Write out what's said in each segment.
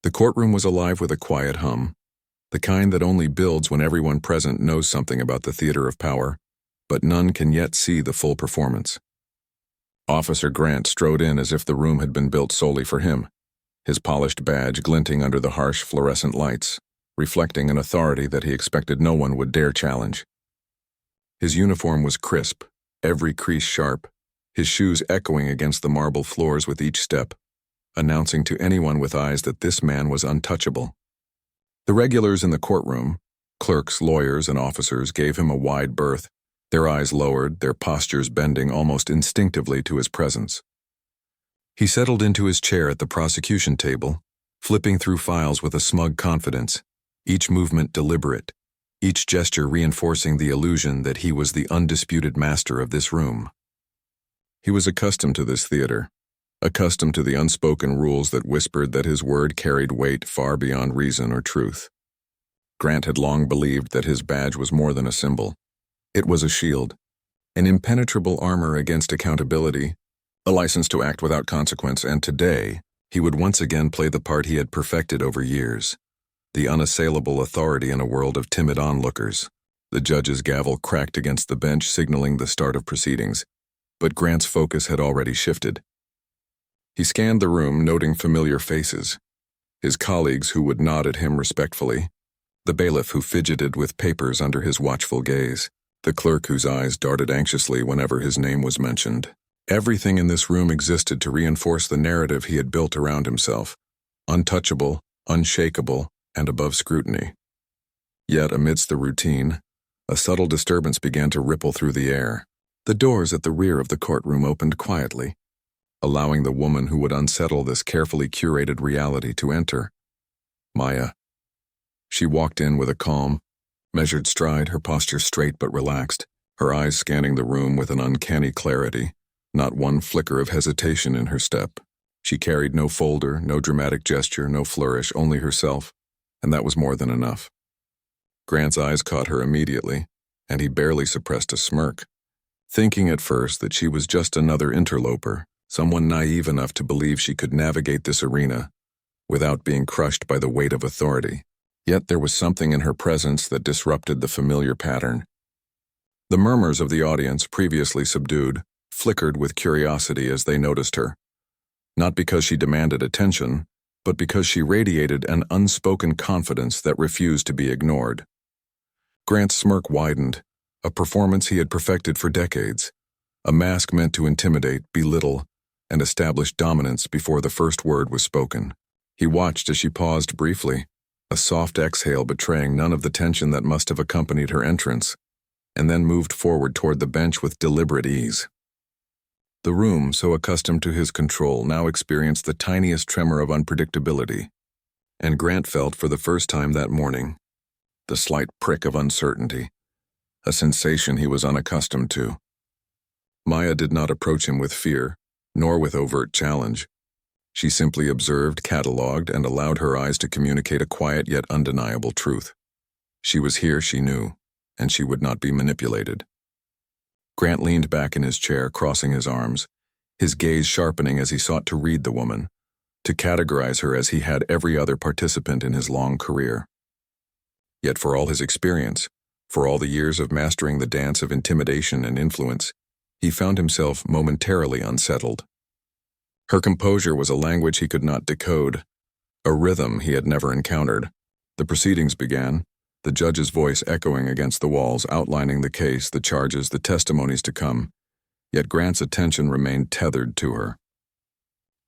The courtroom was alive with a quiet hum, the kind that only builds when everyone present knows something about the theater of power, but none can yet see the full performance. Officer Grant strode in as if the room had been built solely for him, his polished badge glinting under the harsh fluorescent lights, reflecting an authority that he expected no one would dare challenge. His uniform was crisp, every crease sharp, his shoes echoing against the marble floors with each step, announcing to anyone with eyes that this man was untouchable. The regulars in the courtroom, clerks, lawyers, and officers, gave him a wide berth, their eyes lowered, their postures bending almost instinctively to his presence. He settled into his chair at the prosecution table, flipping through files with a smug confidence, each movement deliberate, each gesture reinforcing the illusion that he was the undisputed master of this room. He was accustomed to this theater, accustomed to the unspoken rules that whispered that his word carried weight far beyond reason or truth. Grant had long believed that his badge was more than a symbol. It was a shield, an impenetrable armor against accountability, a license to act without consequence, and today, he would once again play the part he had perfected over years, the unassailable authority in a world of timid onlookers. The judge's gavel cracked against the bench, signaling the start of proceedings, but Grant's focus had already shifted. He scanned the room, noting familiar faces, his colleagues who would nod at him respectfully, the bailiff who fidgeted with papers under his watchful gaze, the clerk whose eyes darted anxiously whenever his name was mentioned. Everything in this room existed to reinforce the narrative he had built around himself, untouchable, unshakable, and above scrutiny. Yet amidst the routine, a subtle disturbance began to ripple through the air. The doors at the rear of the courtroom opened quietly, allowing the woman who would unsettle this carefully curated reality to enter. Maya. She walked in with a calm, measured stride, her posture straight but relaxed, her eyes scanning the room with an uncanny clarity, not one flicker of hesitation in her step. She carried no folder, no dramatic gesture, no flourish, only herself, and that was more than enough. Grant's eyes caught her immediately, and he barely suppressed a smirk, thinking at first that she was just another interloper, someone naive enough to believe she could navigate this arena without being crushed by the weight of authority. Yet there was something in her presence that disrupted the familiar pattern. The murmurs of the audience, previously subdued, flickered with curiosity as they noticed her, not because she demanded attention, but because she radiated an unspoken confidence that refused to be ignored. Grant's smirk widened, a performance he had perfected for decades, a mask meant to intimidate, belittle, and establish dominance before the first word was spoken. He watched as she paused briefly, a soft exhale betraying none of the tension that must have accompanied her entrance, and then moved forward toward the bench with deliberate ease. The room, so accustomed to his control, now experienced the tiniest tremor of unpredictability, and Grant felt for the first time that morning the slight prick of uncertainty, a sensation he was unaccustomed to. Maya did not approach him with fear, nor with overt challenge. She simply observed, catalogued, and allowed her eyes to communicate a quiet yet undeniable truth. She was here, she knew, and she would not be manipulated. Grant leaned back in his chair, crossing his arms, his gaze sharpening as he sought to read the woman, to categorize her as he had every other participant in his long career. Yet for all his experience, for all the years of mastering the dance of intimidation and influence, he found himself momentarily unsettled. Her composure was a language he could not decode, a rhythm he had never encountered. The proceedings began, the judge's voice echoing against the walls, outlining the case, the charges, the testimonies to come, yet Grant's attention remained tethered to her.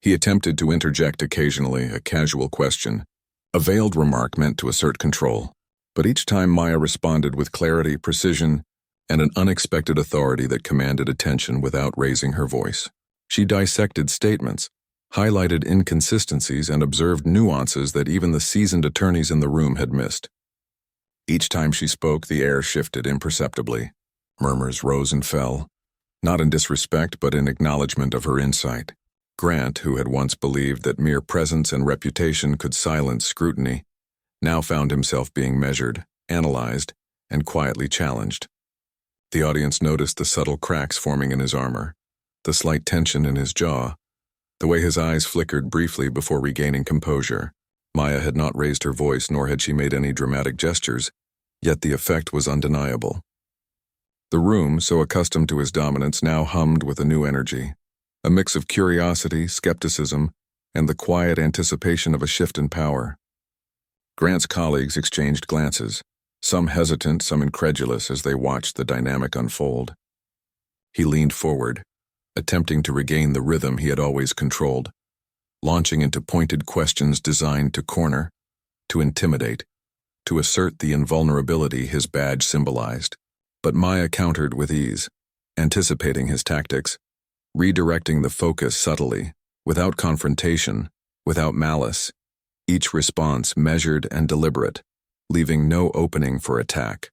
He attempted to interject occasionally, a casual question, a veiled remark meant to assert control, but each time Maya responded with clarity, precision, and an unexpected authority that commanded attention without raising her voice. She dissected statements, highlighted inconsistencies, and observed nuances that even the seasoned attorneys in the room had missed. Each time she spoke, the air shifted imperceptibly. Murmurs rose and fell, not in disrespect but in acknowledgement of her insight. Grant, who had once believed that mere presence and reputation could silence scrutiny, now found himself being measured, analyzed, and quietly challenged. The audience noticed the subtle cracks forming in his armor, the slight tension in his jaw, the way his eyes flickered briefly before regaining composure. Maya had not raised her voice, nor had she made any dramatic gestures, yet the effect was undeniable. The room, so accustomed to his dominance, now hummed with a new energy, a mix of curiosity, skepticism, and the quiet anticipation of a shift in power. Grant's colleagues exchanged glances, some hesitant, some incredulous, as they watched the dynamic unfold. He leaned forward, attempting to regain the rhythm he had always controlled, launching into pointed questions designed to corner, to intimidate, to assert the invulnerability his badge symbolized. But Maya countered with ease, anticipating his tactics, redirecting the focus subtly, without confrontation, without malice, each response measured and deliberate, leaving no opening for attack.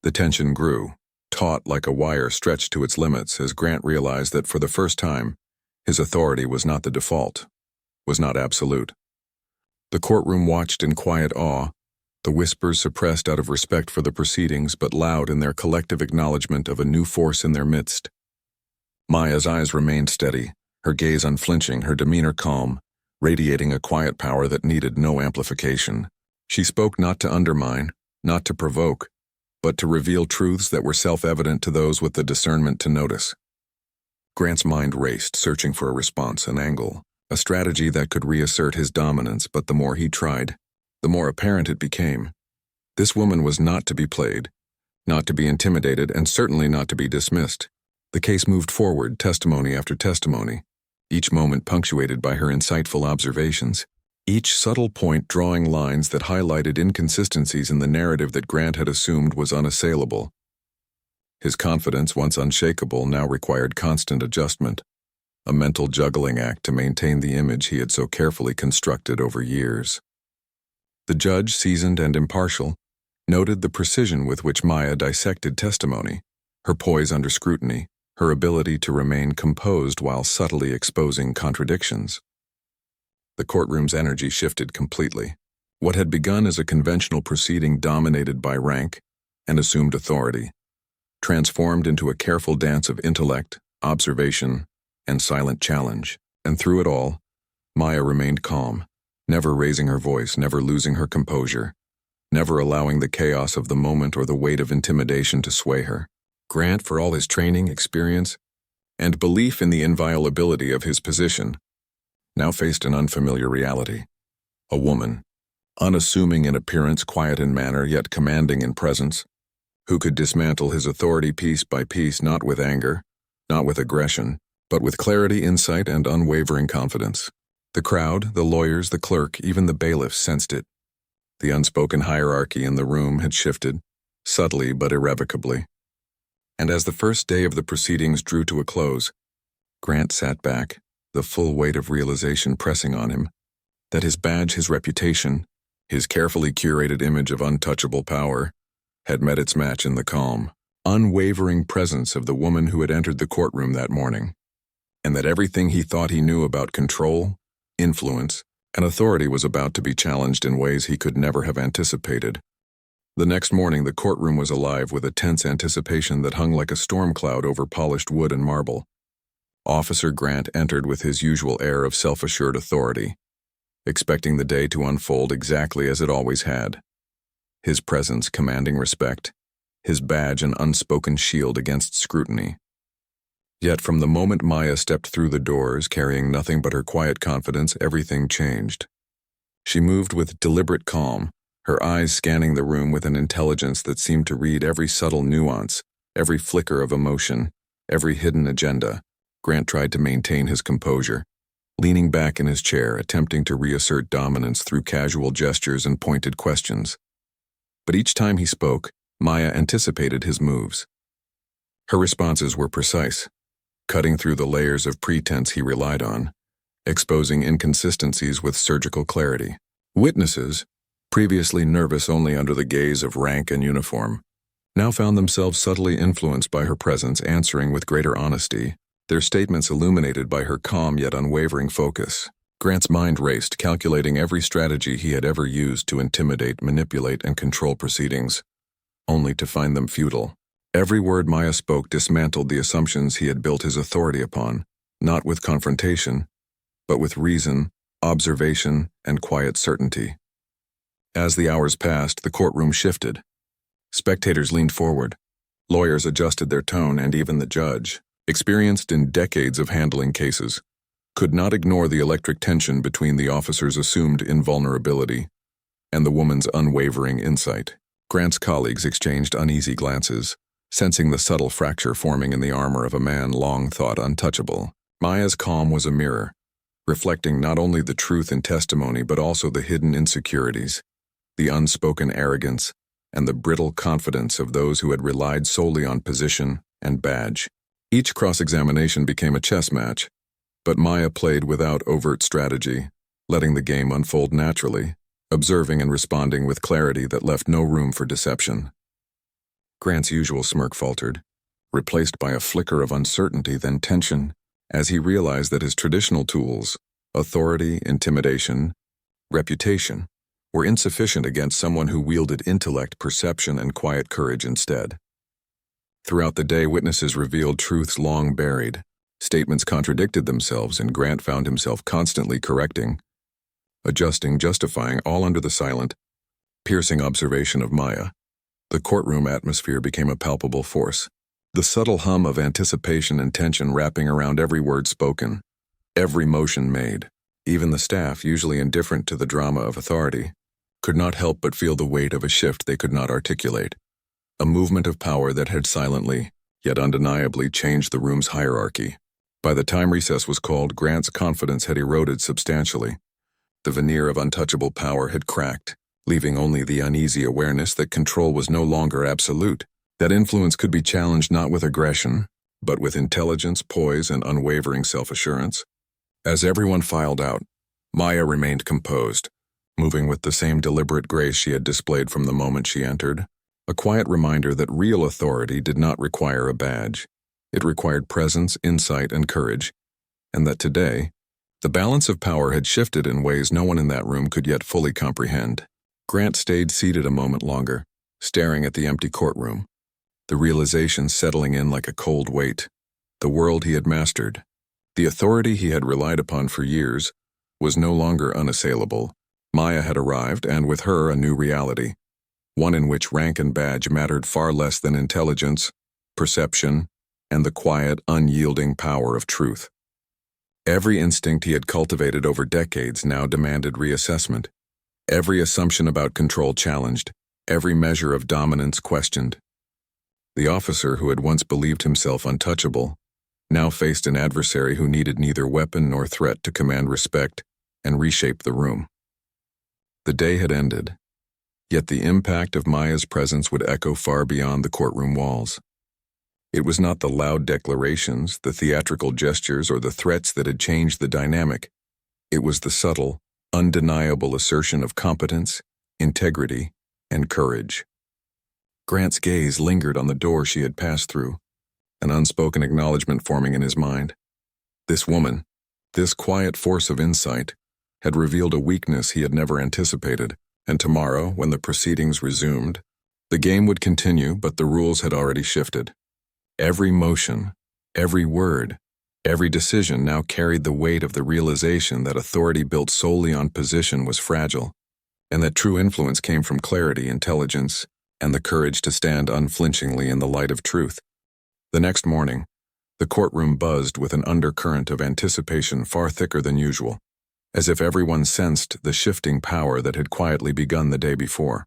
The tension grew, taut like a wire stretched to its limits, as Grant realized that for the first time, his authority was not the default, was not absolute. The courtroom watched in quiet awe, the whispers suppressed out of respect for the proceedings but loud in their collective acknowledgement of a new force in their midst. Maya's eyes remained steady, her gaze unflinching, her demeanor calm, radiating a quiet power that needed no amplification. She spoke not to undermine, not to provoke, but to reveal truths that were self-evident to those with the discernment to notice. Grant's mind raced, searching for a response, an angle, a strategy that could reassert his dominance, but the more he tried, the more apparent it became. This woman was not to be played, not to be intimidated, and certainly not to be dismissed. The case moved forward, testimony after testimony, each moment punctuated by her insightful observations, each subtle point drawing lines that highlighted inconsistencies in the narrative that Grant had assumed was unassailable. His confidence, once unshakable, now required constant adjustment, a mental juggling act to maintain the image he had so carefully constructed over years. The judge, seasoned and impartial, noted the precision with which Maya dissected testimony, her poise under scrutiny, her ability to remain composed while subtly exposing contradictions. The courtroom's energy shifted completely. What had begun as a conventional proceeding dominated by rank and assumed authority, transformed into a careful dance of intellect, observation, and silent challenge. And through it all, Maya remained calm, never raising her voice, never losing her composure, never allowing the chaos of the moment or the weight of intimidation to sway her. Grant, for all his training, experience, and belief in the inviolability of his position, now faced an unfamiliar reality. A woman, unassuming in appearance, quiet in manner, yet commanding in presence, who could dismantle his authority piece by piece, not with anger, not with aggression, but with clarity, insight, and unwavering confidence. The crowd, the lawyers, the clerk, even the bailiffs sensed it. The unspoken hierarchy in the room had shifted, subtly but irrevocably. And as the first day of the proceedings drew to a close, Grant sat back, the full weight of realization pressing on him, that his badge, his reputation, his carefully curated image of untouchable power, had met its match in the calm, unwavering presence of the woman who had entered the courtroom that morning, and that everything he thought he knew about control, influence, and authority was about to be challenged in ways he could never have anticipated. The next morning, the courtroom was alive with a tense anticipation that hung like a storm cloud over polished wood and marble. Officer Grant entered with his usual air of self-assured authority, expecting the day to unfold exactly as it always had. His presence commanding respect, his badge an unspoken shield against scrutiny. Yet from the moment Maya stepped through the doors, carrying nothing but her quiet confidence, everything changed. She moved with deliberate calm, her eyes scanning the room with an intelligence that seemed to read every subtle nuance, every flicker of emotion, every hidden agenda. Grant tried to maintain his composure, leaning back in his chair, attempting to reassert dominance through casual gestures and pointed questions. But each time he spoke, Maya anticipated his moves. Her responses were precise, cutting through the layers of pretense he relied on, exposing inconsistencies with surgical clarity. Witnesses, previously nervous only under the gaze of rank and uniform, now found themselves subtly influenced by her presence, answering with greater honesty, their statements illuminated by her calm yet unwavering focus. Grant's mind raced, calculating every strategy he had ever used to intimidate, manipulate, and control proceedings, only to find them futile. Every word Maya spoke dismantled the assumptions he had built his authority upon, not with confrontation, but with reason, observation, and quiet certainty. As the hours passed, the courtroom shifted. Spectators leaned forward. Lawyers adjusted their tone, and even the judge, experienced in decades of handling cases, could not ignore the electric tension between the officer's assumed invulnerability and the woman's unwavering insight. Grant's colleagues exchanged uneasy glances, sensing the subtle fracture forming in the armor of a man long thought untouchable. Maya's calm was a mirror, reflecting not only the truth in testimony but also the hidden insecurities, the unspoken arrogance, and the brittle confidence of those who had relied solely on position and badge. Each cross-examination became a chess match, but Maya played without overt strategy, letting the game unfold naturally, observing and responding with clarity that left no room for deception. Grant's usual smirk faltered, replaced by a flicker of uncertainty then tension, as he realized that his traditional tools, authority, intimidation, reputation, were insufficient against someone who wielded intellect, perception, and quiet courage instead. Throughout the day, witnesses revealed truths long buried. Statements contradicted themselves, and Grant found himself constantly correcting, adjusting, justifying, all under the silent, piercing observation of Maya. The courtroom atmosphere became a palpable force, the subtle hum of anticipation and tension wrapping around every word spoken, every motion made. Even the staff, usually indifferent to the drama of authority, could not help but feel the weight of a shift they could not articulate, a movement of power that had silently, yet undeniably, changed the room's hierarchy. By the time recess was called, Grant's confidence had eroded substantially. The veneer of untouchable power had cracked, leaving only the uneasy awareness that control was no longer absolute, that influence could be challenged not with aggression, but with intelligence, poise, and unwavering self-assurance. As everyone filed out, Maya remained composed, moving with the same deliberate grace she had displayed from the moment she entered, a quiet reminder that real authority did not require a badge. It required presence, insight, and courage, and that today, the balance of power had shifted in ways no one in that room could yet fully comprehend. Grant stayed seated a moment longer, staring at the empty courtroom, the realization settling in like a cold weight. The world he had mastered, the authority he had relied upon for years, was no longer unassailable. Maya had arrived, and with her a new reality, one in which rank and badge mattered far less than intelligence, perception, and the quiet, unyielding power of truth. Every instinct he had cultivated over decades now demanded reassessment, every assumption about control challenged, every measure of dominance questioned. The officer who had once believed himself untouchable now faced an adversary who needed neither weapon nor threat to command respect and reshape the room. The day had ended, yet the impact of Maya's presence would echo far beyond the courtroom walls. It was not the loud declarations, the theatrical gestures, or the threats that had changed the dynamic. It was the subtle, undeniable assertion of competence, integrity, and courage. Grant's gaze lingered on the door she had passed through, an unspoken acknowledgement forming in his mind. This woman, this quiet force of insight, had revealed a weakness he had never anticipated, and tomorrow, when the proceedings resumed, the game would continue, but the rules had already shifted. Every motion, every word, every decision now carried the weight of the realization that authority built solely on position was fragile, and that true influence came from clarity, intelligence, and the courage to stand unflinchingly in the light of truth. The next morning, the courtroom buzzed with an undercurrent of anticipation far thicker than usual, as if everyone sensed the shifting power that had quietly begun the day before.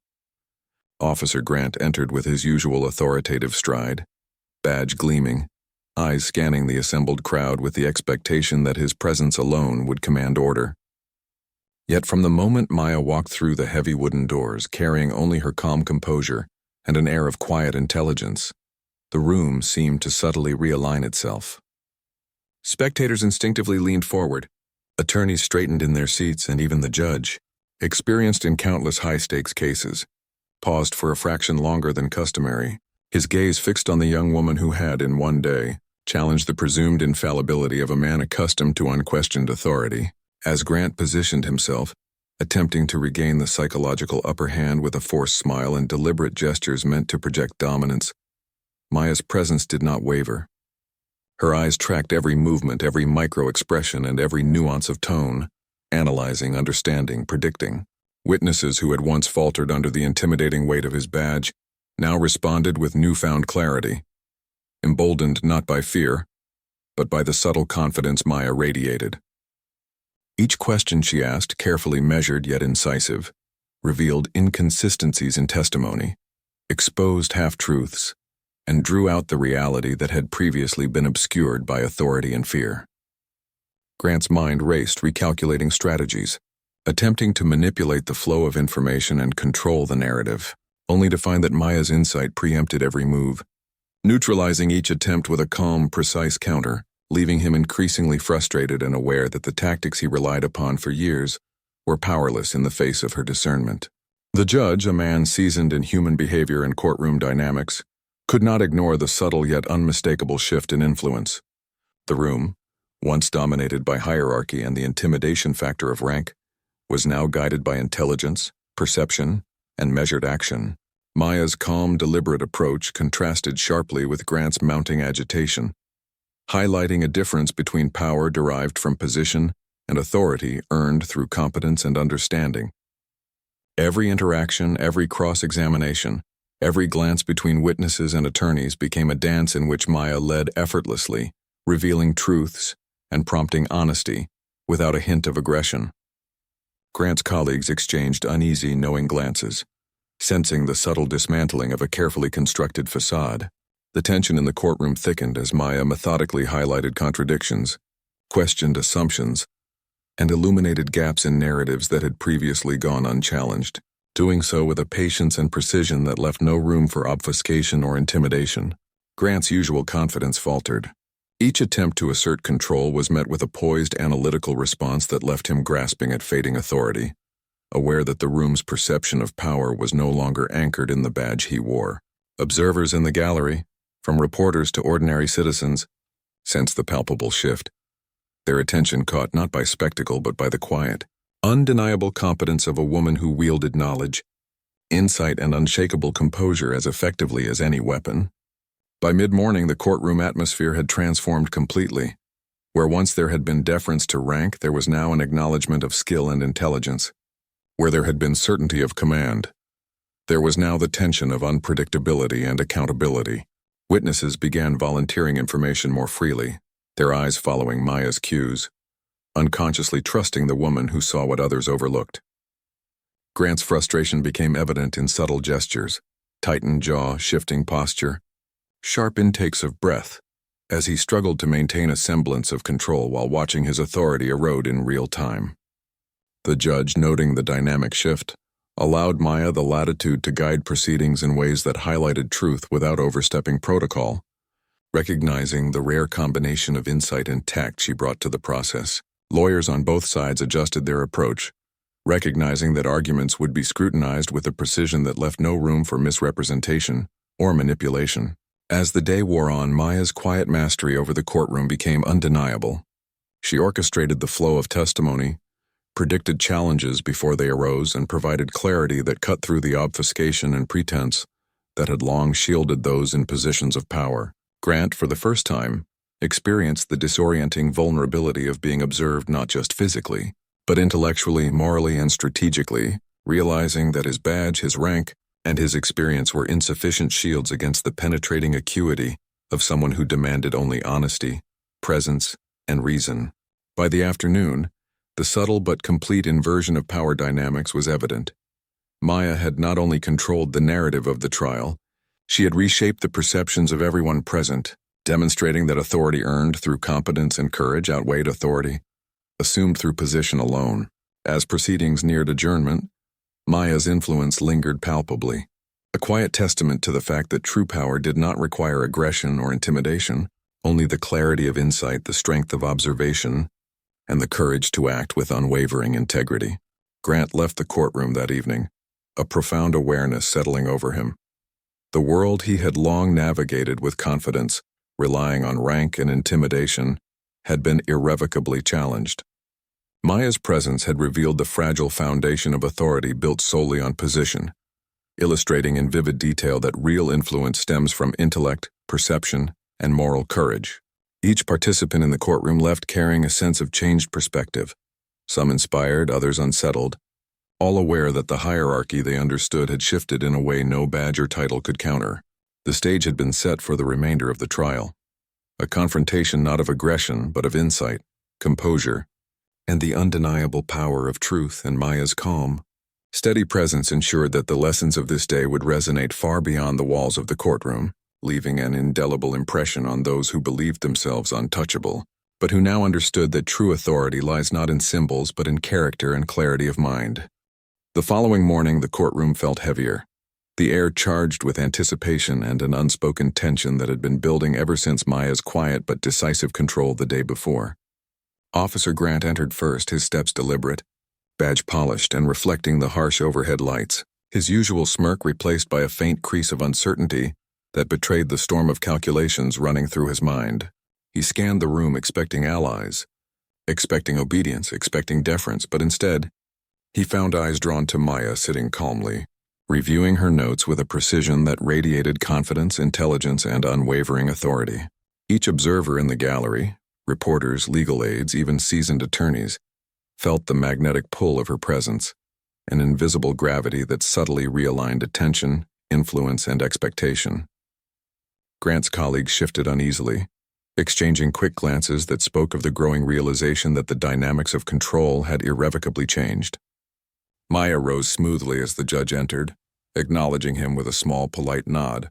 Officer Grant entered with his usual authoritative stride, badge gleaming, eyes scanning the assembled crowd with the expectation that his presence alone would command order. Yet from the moment Maya walked through the heavy wooden doors, carrying only her calm composure and an air of quiet intelligence, the room seemed to subtly realign itself. Spectators instinctively leaned forward. Attorneys straightened in their seats, and even the judge, experienced in countless high-stakes cases, paused for a fraction longer than customary, his gaze fixed on the young woman who had, in one day, challenged the presumed infallibility of a man accustomed to unquestioned authority. As Grant positioned himself, attempting to regain the psychological upper hand with a forced smile and deliberate gestures meant to project dominance, Maya's presence did not waver. Her eyes tracked every movement, every micro-expression, and every nuance of tone, analyzing, understanding, predicting. Witnesses who had once faltered under the intimidating weight of his badge now responded with newfound clarity, emboldened not by fear, but by the subtle confidence Maya radiated. Each question she asked, carefully measured yet incisive, revealed inconsistencies in testimony, exposed half-truths, and drew out the reality that had previously been obscured by authority and fear. Grant's mind raced, recalculating strategies, attempting to manipulate the flow of information and control the narrative, only to find that Maya's insight preempted every move, neutralizing each attempt with a calm, precise counter, leaving him increasingly frustrated and aware that the tactics he relied upon for years were powerless in the face of her discernment. The judge, a man seasoned in human behavior and courtroom dynamics, could not ignore the subtle yet unmistakable shift in influence. The room, once dominated by hierarchy and the intimidation factor of rank, was now guided by intelligence, perception, and measured action. Maya's calm, deliberate approach contrasted sharply with Grant's mounting agitation, highlighting a difference between power derived from position and authority earned through competence and understanding. Every interaction, every cross-examination, every glance between witnesses and attorneys became a dance in which Maya led effortlessly, revealing truths and prompting honesty without a hint of aggression. Grant's colleagues exchanged uneasy, knowing glances, sensing the subtle dismantling of a carefully constructed facade. The tension in the courtroom thickened as Maya methodically highlighted contradictions, questioned assumptions, and illuminated gaps in narratives that had previously gone unchallenged, doing so with a patience and precision that left no room for obfuscation or intimidation. Grant's usual confidence faltered. Each attempt to assert control was met with a poised, analytical response that left him grasping at fading authority, aware that the room's perception of power was no longer anchored in the badge he wore. Observers in the gallery, from reporters to ordinary citizens, sensed the palpable shift, their attention caught not by spectacle but by the quiet, undeniable competence of a woman who wielded knowledge, insight, and unshakable composure as effectively as any weapon. By mid-morning, the courtroom atmosphere had transformed completely. Where once there had been deference to rank, there was now an acknowledgement of skill and intelligence. Where there had been certainty of command, there was now the tension of unpredictability and accountability. Witnesses began volunteering information more freely, their eyes following Maya's cues, unconsciously trusting the woman who saw what others overlooked. Grant's frustration became evident in subtle gestures, tightened jaw, shifting posture, sharp intakes of breath, as he struggled to maintain a semblance of control while watching his authority erode in real time. The judge, noting the dynamic shift, allowed Maya the latitude to guide proceedings in ways that highlighted truth without overstepping protocol, recognizing the rare combination of insight and tact she brought to the process. Lawyers on both sides adjusted their approach, recognizing that arguments would be scrutinized with a precision that left no room for misrepresentation or manipulation. As the day wore on, Maya's quiet mastery over the courtroom became undeniable. She orchestrated the flow of testimony, predicted challenges before they arose, and provided clarity that cut through the obfuscation and pretense that had long shielded those in positions of power. Grant, for the first time, experienced the disorienting vulnerability of being observed not just physically, but intellectually, morally, and strategically, realizing that his badge, his rank, and his experience were insufficient shields against the penetrating acuity of someone who demanded only honesty, presence, and reason. By the afternoon, the subtle but complete inversion of power dynamics was evident. Maya had not only controlled the narrative of the trial, she had reshaped the perceptions of everyone present, demonstrating that authority earned through competence and courage outweighed authority assumed through position alone. As proceedings neared adjournment, Maya's influence lingered palpably, a quiet testament to the fact that true power did not require aggression or intimidation, only the clarity of insight, the strength of observation, and the courage to act with unwavering integrity. Grant left the courtroom that evening, a profound awareness settling over him. The world he had long navigated with confidence, relying on rank and intimidation, had been irrevocably challenged. Maya's presence had revealed the fragile foundation of authority built solely on position, illustrating in vivid detail that real influence stems from intellect, perception, and moral courage. Each participant in the courtroom left carrying a sense of changed perspective, some inspired, others unsettled, all aware that the hierarchy they understood had shifted in a way no badge or title could counter. The stage had been set for the remainder of the trial, a confrontation not of aggression but of insight, composure, and the undeniable power of truth. And Maya's calm, steady presence ensured that the lessons of this day would resonate far beyond the walls of the courtroom, leaving an indelible impression on those who believed themselves untouchable, but who now understood that true authority lies not in symbols but in character and clarity of mind. The following morning, the courtroom felt heavier, the air charged with anticipation and an unspoken tension that had been building ever since Maya's quiet but decisive control the day before. Officer Grant entered first, his steps deliberate, badge polished and reflecting the harsh overhead lights, his usual smirk replaced by a faint crease of uncertainty that betrayed the storm of calculations running through his mind. He scanned the room expecting allies, expecting obedience, expecting deference, but instead, he found eyes drawn to Maya sitting calmly, reviewing her notes with a precision that radiated confidence, intelligence, and unwavering authority. Each observer in the gallery, reporters, legal aides, even seasoned attorneys, felt the magnetic pull of her presence, an invisible gravity that subtly realigned attention, influence, and expectation. Grant's colleagues shifted uneasily, exchanging quick glances that spoke of the growing realization that the dynamics of control had irrevocably changed. Maya rose smoothly as the judge entered, acknowledging him with a small, polite nod,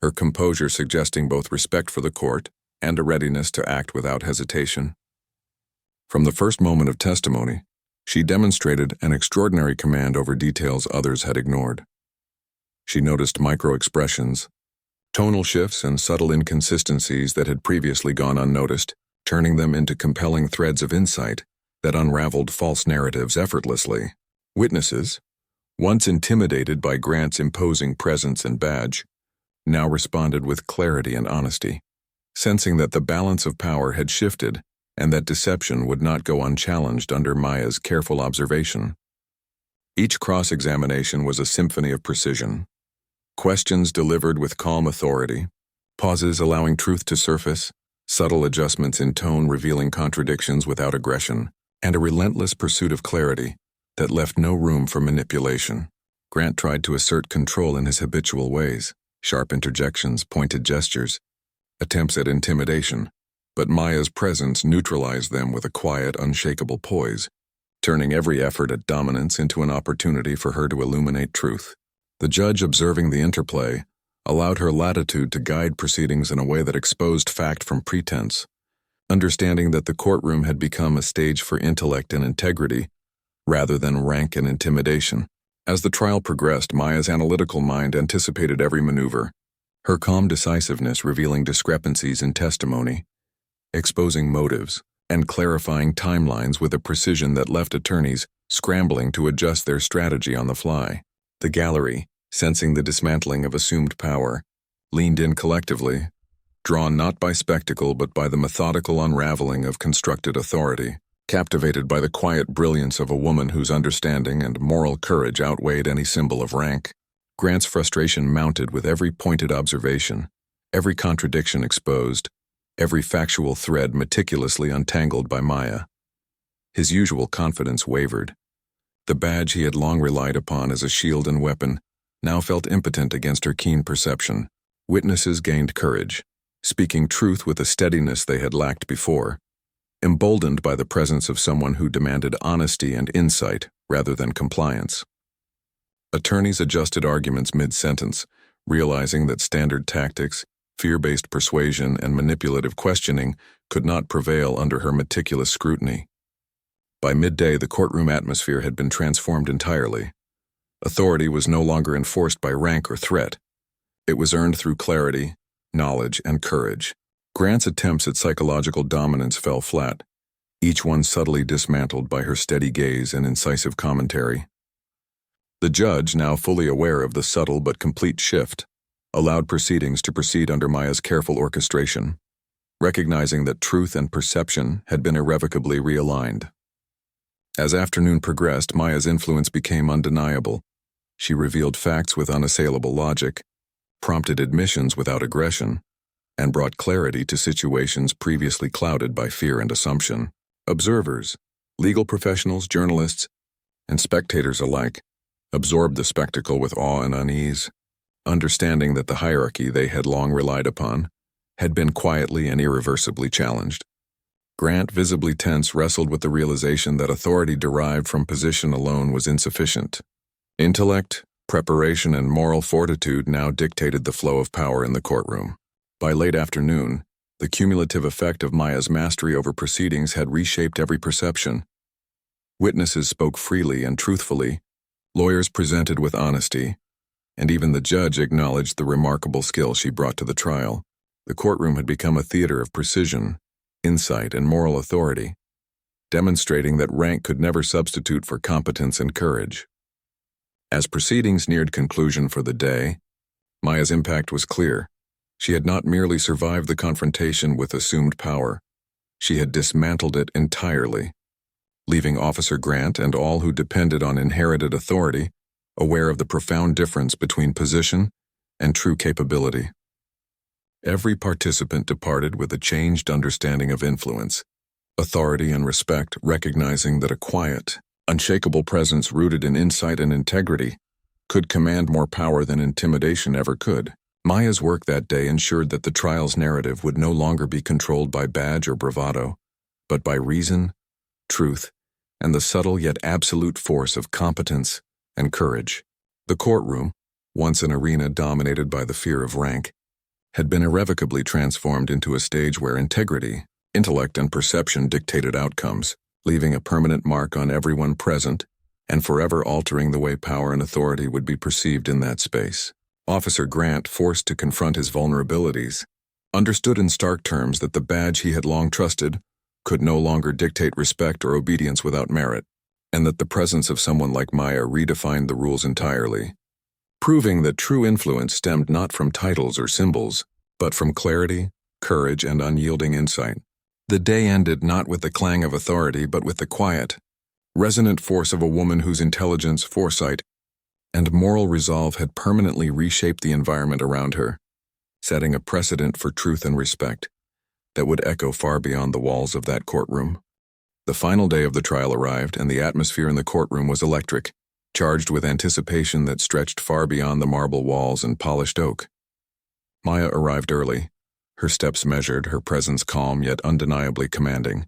her composure suggesting both respect for the court and a readiness to act without hesitation. From the first moment of testimony, she demonstrated an extraordinary command over details others had ignored. She noticed micro-expressions, tonal shifts, and subtle inconsistencies that had previously gone unnoticed, turning them into compelling threads of insight that unraveled false narratives effortlessly. Witnesses, once intimidated by Grant's imposing presence and badge, now responded with clarity and honesty, sensing that the balance of power had shifted and that deception would not go unchallenged under Maya's careful observation. Each cross-examination was a symphony of precision, questions delivered with calm authority, pauses allowing truth to surface, subtle adjustments in tone revealing contradictions without aggression, and a relentless pursuit of clarity that left no room for manipulation. Grant tried to assert control in his habitual ways, sharp interjections, pointed gestures, attempts at intimidation, but Maya's presence neutralized them with a quiet, unshakable poise, turning every effort at dominance into an opportunity for her to illuminate truth. The judge, observing the interplay, allowed her latitude to guide proceedings in a way that exposed fact from pretense, understanding that the courtroom had become a stage for intellect and integrity rather than rank and intimidation. As the trial progressed, Maya's analytical mind anticipated every maneuver, her calm decisiveness revealing discrepancies in testimony, exposing motives, and clarifying timelines with a precision that left attorneys scrambling to adjust their strategy on the fly. The gallery, sensing the dismantling of assumed power, leaned in collectively, drawn not by spectacle but by the methodical unraveling of constructed authority. Captivated by the quiet brilliance of a woman whose understanding and moral courage outweighed any symbol of rank, Grant's frustration mounted with every pointed observation, every contradiction exposed, every factual thread meticulously untangled by Maya. His usual confidence wavered. The badge he had long relied upon as a shield and weapon now felt impotent against her keen perception. Witnesses gained courage, speaking truth with a steadiness they had lacked before, emboldened by the presence of someone who demanded honesty and insight rather than compliance. Attorneys adjusted arguments mid-sentence, realizing that standard tactics, fear-based persuasion, and manipulative questioning could not prevail under her meticulous scrutiny. By midday, the courtroom atmosphere had been transformed entirely. Authority was no longer enforced by rank or threat. It was earned through clarity, knowledge, and courage. Grant's attempts at psychological dominance fell flat, each one subtly dismantled by her steady gaze and incisive commentary. The judge, now fully aware of the subtle but complete shift, allowed proceedings to proceed under Maya's careful orchestration, recognizing that truth and perception had been irrevocably realigned. As afternoon progressed, Maya's influence became undeniable. She revealed facts with unassailable logic, prompted admissions without aggression, and brought clarity to situations previously clouded by fear and assumption. Observers, Legal professionals, journalists, and spectators alike absorbed the spectacle with awe and unease, understanding that the hierarchy they had long relied upon had been quietly and irreversibly challenged. Grant, visibly tense, wrestled with the realization that authority derived from position alone was insufficient. Intellect, preparation, and moral fortitude now dictated the flow of power in the courtroom. By late afternoon, the cumulative effect of Maya's mastery over proceedings had reshaped every perception. Witnesses spoke freely and truthfully, lawyers presented with honesty, and even the judge acknowledged the remarkable skill she brought to the trial. The courtroom had become a theater of precision, insight, and moral authority, demonstrating that rank could never substitute for competence and courage. As proceedings neared conclusion for the day, Maya's impact was clear. She had not merely survived the confrontation with assumed power, she had dismantled it entirely, leaving Officer Grant and all who depended on inherited authority aware of the profound difference between position and true capability. Every participant departed with a changed understanding of influence, authority, and respect, recognizing that a quiet, unshakable presence rooted in insight and integrity could command more power than intimidation ever could. Maya's work that day ensured that the trial's narrative would no longer be controlled by badge or bravado, but by reason, truth, and the subtle yet absolute force of competence and courage. The courtroom, once an arena dominated by the fear of rank, had been irrevocably transformed into a stage where integrity, intellect, and perception dictated outcomes, leaving a permanent mark on everyone present and forever altering the way power and authority would be perceived in that space. Officer Grant, forced to confront his vulnerabilities, understood in stark terms that the badge he had long trusted could no longer dictate respect or obedience without merit, and that the presence of someone like Maya redefined the rules entirely, proving that true influence stemmed not from titles or symbols, but from clarity, courage, and unyielding insight. The day ended not with the clang of authority, but with the quiet, resonant force of a woman whose intelligence, foresight, and moral resolve had permanently reshaped the environment around her, setting a precedent for truth and respect that would echo far beyond the walls of that courtroom. The final day of the trial arrived, and the atmosphere in the courtroom was electric, charged with anticipation that stretched far beyond the marble walls and polished oak. Maya arrived early, her steps measured, her presence calm yet undeniably commanding,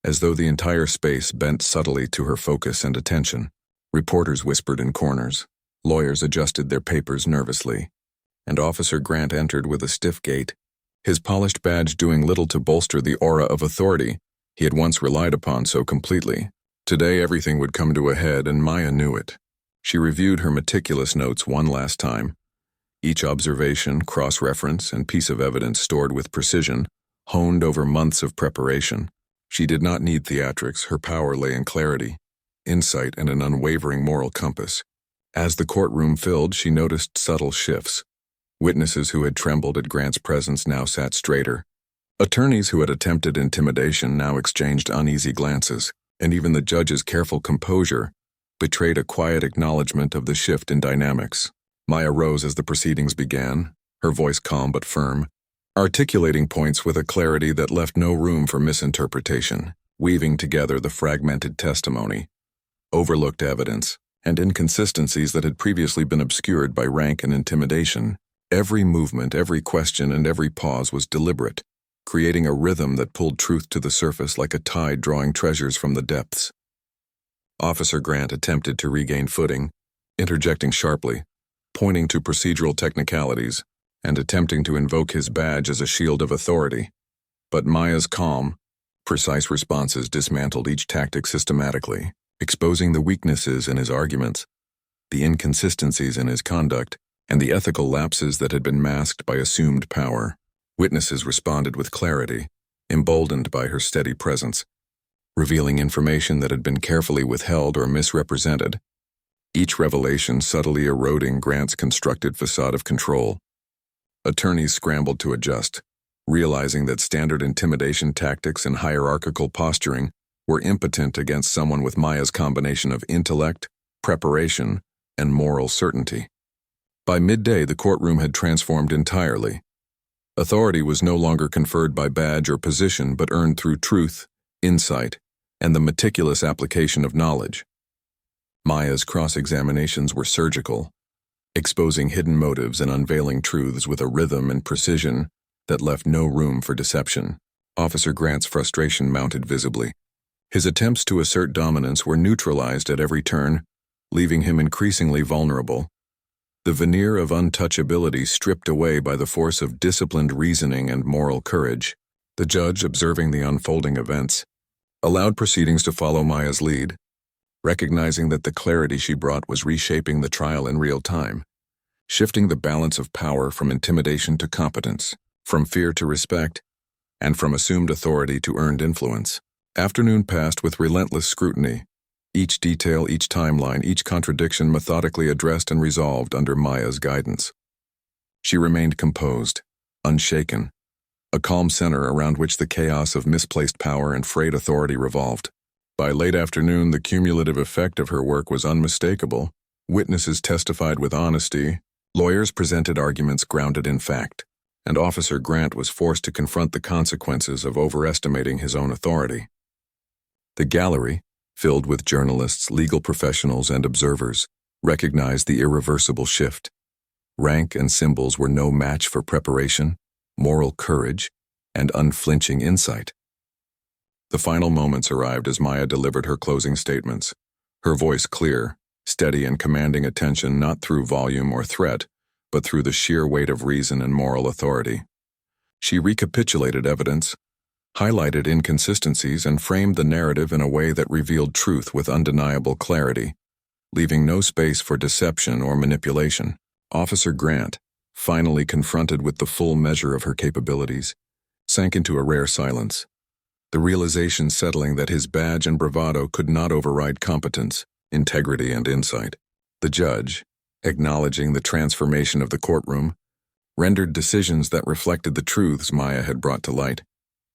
as though the entire space bent subtly to her focus and attention. Reporters whispered in corners, lawyers adjusted their papers nervously, and Officer Grant entered with a stiff gait, his polished badge doing little to bolster the aura of authority he had once relied upon so completely. Today everything would come to a head, and Maya knew it. She reviewed her meticulous notes one last time, each observation, cross-reference, and piece of evidence stored with precision, honed over months of preparation. She did not need theatrics, her power lay in clarity, insight, and an unwavering moral compass. As the courtroom filled, she noticed subtle shifts. Witnesses who had trembled at Grant's presence now sat straighter. Attorneys who had attempted intimidation now exchanged uneasy glances, and even the judge's careful composure betrayed a quiet acknowledgement of the shift in dynamics. Maya rose as the proceedings began, her voice calm but firm, articulating points with a clarity that left no room for misinterpretation, weaving together the fragmented testimony, overlooked evidence, and inconsistencies that had previously been obscured by rank and intimidation. Every movement, every question, and every pause was deliberate, creating a rhythm that pulled truth to the surface like a tide drawing treasures from the depths. Officer Grant attempted to regain footing, interjecting sharply, pointing to procedural technicalities, and attempting to invoke his badge as a shield of authority. But Maya's calm, precise responses dismantled each tactic systematically, exposing the weaknesses in his arguments, the inconsistencies in his conduct, and the ethical lapses that had been masked by assumed power. Witnesses responded with clarity, emboldened by her steady presence, revealing information that had been carefully withheld or misrepresented, each revelation subtly eroding Grant's constructed facade of control. Attorneys scrambled to adjust, realizing that standard intimidation tactics and hierarchical posturing were impotent against someone with Maya's combination of intellect, preparation, and moral certainty. By midday, the courtroom had transformed entirely. Authority was no longer conferred by badge or position, but earned through truth, insight, and the meticulous application of knowledge. Maya's cross-examinations were surgical, exposing hidden motives and unveiling truths with a rhythm and precision that left no room for deception. Officer Grant's frustration mounted visibly. His attempts to assert dominance were neutralized at every turn, leaving him increasingly vulnerable. The veneer of untouchability stripped away by the force of disciplined reasoning and moral courage. The judge, observing the unfolding events, allowed proceedings to follow Maya's lead, recognizing that the clarity she brought was reshaping the trial in real time, shifting the balance of power from intimidation to competence, from fear to respect, and from assumed authority to earned influence. Afternoon passed with relentless scrutiny, each detail, each timeline, each contradiction methodically addressed and resolved under Maya's guidance. She remained composed, unshaken, a calm center around which the chaos of misplaced power and frayed authority revolved. By late afternoon, the cumulative effect of her work was unmistakable. Witnesses testified with honesty, lawyers presented arguments grounded in fact, and Officer Grant was forced to confront the consequences of overestimating his own authority. The gallery, filled with journalists, legal professionals, and observers, recognized the irreversible shift. Rank and symbols were no match for preparation, moral courage, and unflinching insight. The final moments arrived as Maya delivered her closing statements, her voice clear, steady, and commanding attention not through volume or threat, but through the sheer weight of reason and moral authority. She recapitulated evidence, highlighted inconsistencies, and framed the narrative in a way that revealed truth with undeniable clarity, leaving no space for deception or manipulation. Officer Grant, finally confronted with the full measure of her capabilities, sank into a rare silence, the realization settling that his badge and bravado could not override competence, integrity, and insight. The judge, acknowledging the transformation of the courtroom, rendered decisions that reflected the truths Maya had brought to light,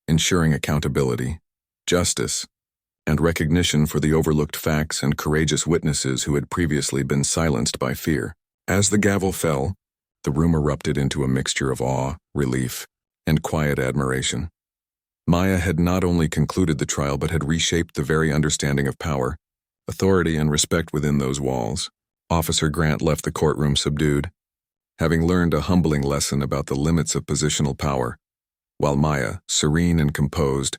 ensuring accountability, justice, and recognition for the overlooked facts and courageous witnesses who had previously been silenced by fear. As the gavel fell, the room erupted into a mixture of awe, relief, and quiet admiration. Maya had not only concluded the trial but had reshaped the very understanding of power, authority, and respect within those walls. Officer Grant left the courtroom subdued, having learned a humbling lesson about the limits of positional power, while Maya, serene and composed,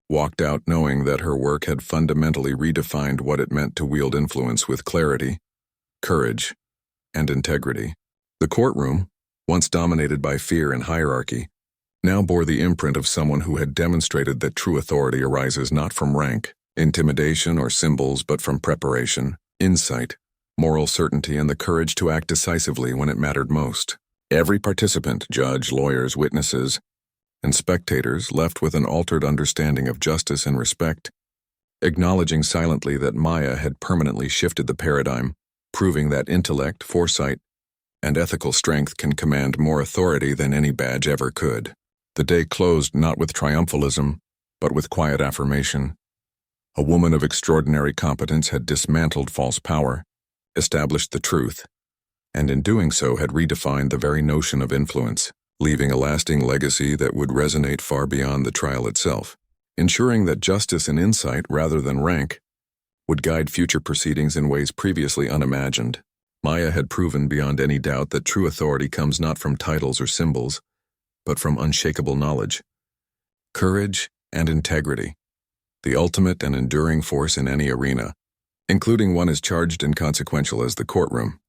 walked out knowing that her work had fundamentally redefined what it meant to wield influence with clarity, courage, and integrity. The courtroom, once dominated by fear and hierarchy, now bore the imprint of someone who had demonstrated that true authority arises not from rank, intimidation, or symbols, but from preparation, insight, moral certainty, and the courage to act decisively when it mattered most. Every participant, judge, lawyers, witnesses, and spectators, left with an altered understanding of justice and respect, acknowledging silently that Maya had permanently shifted the paradigm, proving that intellect, foresight, and ethical strength can command more authority than any badge ever could. The day closed not with triumphalism, but with quiet affirmation. A woman of extraordinary competence had dismantled false power, established the truth, and in doing so had redefined the very notion of influence, leaving a lasting legacy that would resonate far beyond the trial itself, ensuring that justice and insight, rather than rank, would guide future proceedings in ways previously unimagined. Maya had proven beyond any doubt that true authority comes not from titles or symbols, but from unshakable knowledge, courage, and integrity, the ultimate and enduring force in any arena, including one as charged and consequential as the courtroom.